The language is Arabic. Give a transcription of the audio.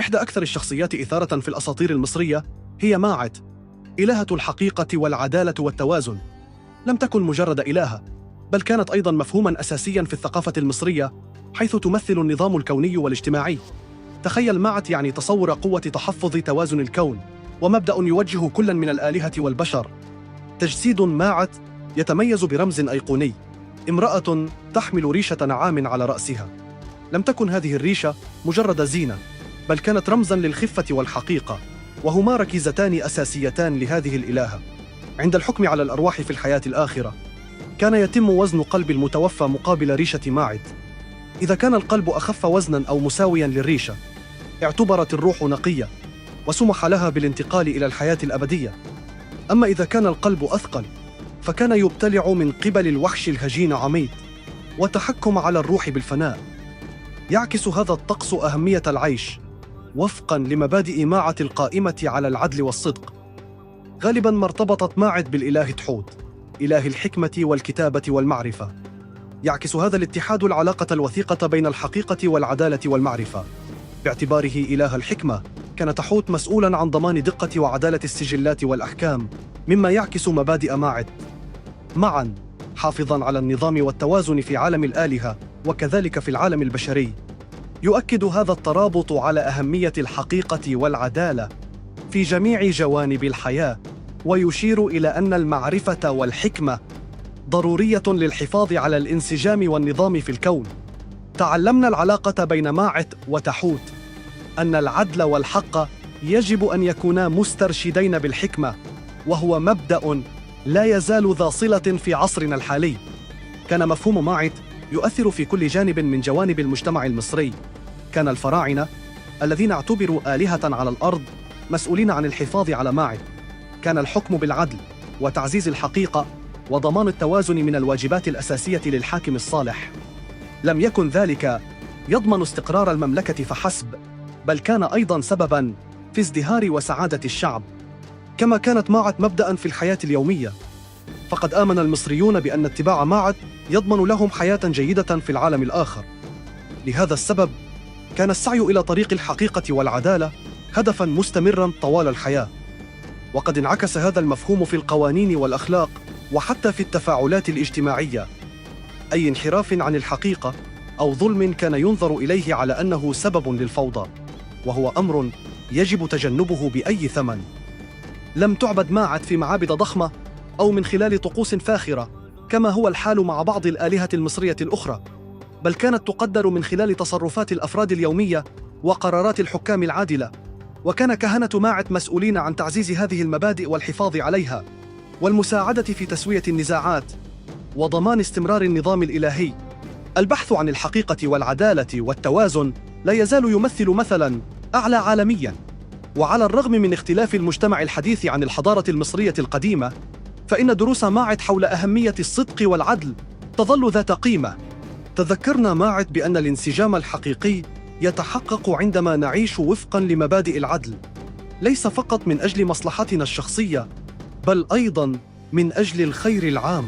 إحدى أكثر الشخصيات إثارة في الأساطير المصرية هي ماعت، إلهة الحقيقة والعدالة والتوازن. لم تكن مجرد إلهة، بل كانت أيضاً مفهوماً أساسياً في الثقافة المصرية، حيث تمثل النظام الكوني والاجتماعي. تخيل ماعت يعني تصور قوة تحفظ توازن الكون، ومبدأ يوجه كلاً من الآلهة والبشر. تجسيد ماعت يتميز برمز أيقوني، امرأة تحمل ريشة نعام على رأسها. لم تكن هذه الريشة مجرد زينة، بل كانت رمزاً للخفة والحقيقة، وهما ركيزتان أساسيتان لهذه الإلهة. عند الحكم على الأرواح في الحياة الآخرة، كان يتم وزن قلب المتوفى مقابل ريشة ماعت. إذا كان القلب أخف وزناً أو مساوياً للريشة، اعتبرت الروح نقية، وسمح لها بالانتقال إلى الحياة الأبدية. أما إذا كان القلب أثقل، فكان يبتلع من قبل الوحش الهجين عميد، وتحكم على الروح بالفناء. يعكس هذا الطقس أهمية العيش وفقاً لمبادئ ماعت القائمة على العدل والصدق. غالباً ما ارتبطت ماعت بالإله تحوت، إله الحكمة والكتابة والمعرفة. يعكس هذا الاتحاد العلاقة الوثيقة بين الحقيقة والعدالة والمعرفة. باعتباره إله الحكمة، كان تحوت مسؤولاً عن ضمان دقة وعدالة السجلات والأحكام، مما يعكس مبادئ ماعت. معاً حافظاً على النظام والتوازن في عالم الآلهة وكذلك في العالم البشري. يؤكد هذا الترابط على أهمية الحقيقة والعدالة في جميع جوانب الحياة، ويشير إلى أن المعرفة والحكمة ضرورية للحفاظ على الانسجام والنظام في الكون. تعلمنا العلاقة بين ماعت وتحوت، أن العدل والحق يجب أن يكونا مسترشدين بالحكمة، وهو مبدأ لا يزال ذا صلة في عصرنا الحالي. كان مفهوم ماعت يؤثر في كل جانب من جوانب المجتمع المصري. كان الفراعنة الذين اعتبروا آلهة على الأرض مسؤولين عن الحفاظ على ماعت. كان الحكم بالعدل وتعزيز الحقيقة وضمان التوازن من الواجبات الأساسية للحاكم الصالح. لم يكن ذلك يضمن استقرار المملكة فحسب، بل كان أيضاً سبباً في ازدهار وسعادة الشعب. كما كانت ماعت مبدأً في الحياة اليومية، فقد آمن المصريون بأن اتباع ماعت يضمن لهم حياة جيدة في العالم الآخر. لهذا السبب كان السعي إلى طريق الحقيقة والعدالة هدفاً مستمراً طوال الحياة. وقد انعكس هذا المفهوم في القوانين والأخلاق وحتى في التفاعلات الاجتماعية. أي انحراف عن الحقيقة أو ظلم كان ينظر إليه على أنه سبب للفوضى، وهو أمر يجب تجنبه بأي ثمن. لم تعبد ماعت في معابد ضخمة أو من خلال طقوس فاخرة كما هو الحال مع بعض الآلهة المصرية الأخرى، بل كانت تقدر من خلال تصرفات الأفراد اليومية وقرارات الحكام العادلة. وكان كهنة ماعت مسؤولين عن تعزيز هذه المبادئ والحفاظ عليها، والمساعدة في تسوية النزاعات وضمان استمرار النظام الإلهي. البحث عن الحقيقة والعدالة والتوازن لا يزال يمثل مثلاً أعلى عالمياً. وعلى الرغم من اختلاف المجتمع الحديث عن الحضارة المصرية القديمة، فإن دروس ماعت حول أهمية الصدق والعدل تظل ذات قيمة. تذكرنا ماعت بأن الانسجام الحقيقي يتحقق عندما نعيش وفقاً لمبادئ العدل، ليس فقط من أجل مصلحتنا الشخصية، بل أيضاً من أجل الخير العام.